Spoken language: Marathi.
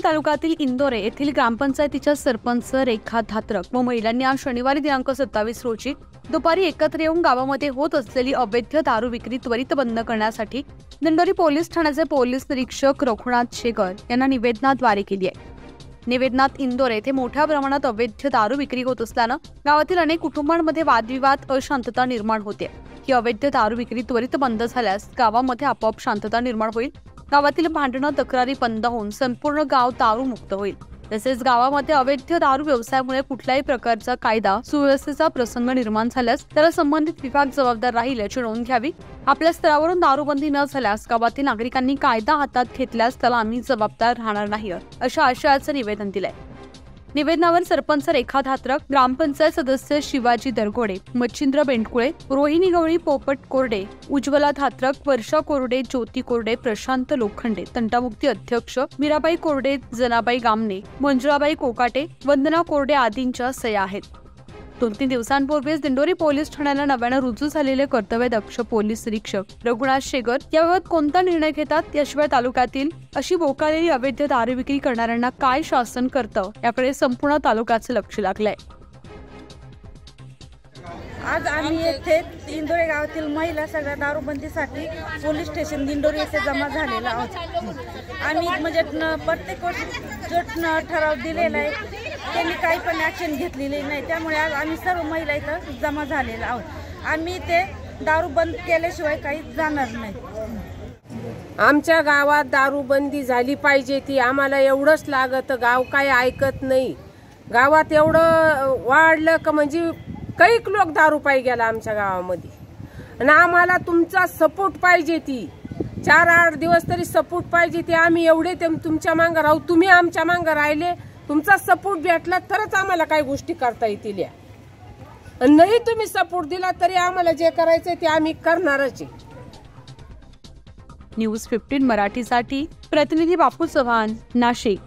तालुक्यातील इंदोरे येथील ग्रामपंचायतीच्या सरपंच रेखा धात्रक व महिलांनी आज शनिवारी दिनांक 27 रोजी दुपारी एकत्र येऊन गावामध्ये होत असलेली अवैध दारू विक्री त्वरित बंद करण्यासाठी दिंडोरी पोलीस ठाण्याचे पोलीस निरीक्षक रघुनाथ शेगर यांना निवेदनाद्वारे केली आहे। निवेदनात इंदोरे येथे मोठ्या प्रमाणात अवैध दारू विक्री होत असल्यानं गावातील अनेक कुटुंबांमध्ये वादविवाद अशांतता निर्माण होते। ही अवैध दारू विक्री त्वरित बंद झाल्यास गावामध्ये आपोआप शांतता निर्माण होईल। गावातील भांडणं तक्रारी बंद होऊन संपूर्ण गाव दारू मुक्त होईल। तसेच गावामध्ये अवैध दारू व्यवसायामुळे कुठल्याही प्रकारचा कायदा सुव्यवस्थेचा प्रसंग निर्माण झाल्यास त्याला संबंधित विभाग जबाबदार राहील याची नोंद घ्यावी। आपल्या स्तरावरून दारूबंदी न झाल्यास गावातील नागरिकांनी कायदा हातात घेतल्यास त्याला आम्ही जबाबदार राहणार नाही अशा आशयाचं निवेदन दिलंय। निवेदनावर सरपंच रेखा धात्रक, ग्रामपंचायत सदस्य शिवाजी दरगोडे, मच्छिंद्र बेंडकुळे, रोहिणी गवळी, पोपट कोरडे, उज्ज्वला धात्रक, वर्षा कोरडे, ज्योती कोरडे, प्रशांत लोखंडे, तंटामुक्ती अध्यक्ष मीराबाई कोरडे, जनाबाई गामने, मंजुळाबाई कोकाटे, वंदना कोरडे आदींच्या सह्या आहेत। 2-3 दिवसांपूर्वीच दिंडोरी पोलीस ठाण्याला नव्यानं रुजू झालेले कर्तव्यदक्ष पोलीस निरीक्षक रघुनाथ शेगर याबाबत कोणता निर्णय घेतात, याशिवाय तालुक्यातील अशी बोकाळलेली अवैध दारू विक्री करणाऱ्यांना काय शासन करतं याकडे संपूर्ण तालुक्याचे लक्ष लागलंय। आज आम्ही येथे इंदोरे गावातील महिला सगळ्या दारूबंदीसाठी पोलीस स्टेशन दिंडोरी येथे जमा झालेला आहोत। आम्ही म्हणजे प्रत्येक जो ठराव दिलेला आहे त्यांनी काही पण ऍक्शन घेतलेली नाही, त्यामुळे आज आम्ही सर्व महिला इथं जमा झालेला आहोत। आम्ही ते दारू बंद केल्याशिवाय काही जाणार नाही। आमच्या गावात दारूबंदी झाली पाहिजे, ती आम्हाला एवढंच लागत। गाव काय ऐकत नाही। गावात एवढं वाढलं का म्हणजे कैक लोक दारू पायी गेला आमच्या गावामध्ये, आणि आम्हाला तुमचा सपोर्ट पाहिजे। ती 4-8 दिवस तरी सपोर्ट पाहिजे। ती आम्ही एवढे तुमच्या मागं राहू, तुम्ही आमच्या मागं राहिले, तुमचा सपोर्ट भेटला तरच आम्हाला काही गोष्टी करता येतील। नाही तुम्ही सपोर्ट दिला तरी आम्हाला जे करायचंय ते आम्ही करणारच आहे। न्यूज 15 मराठीसाठी प्रतिनिधी बापू चव्हाण, नाशिक।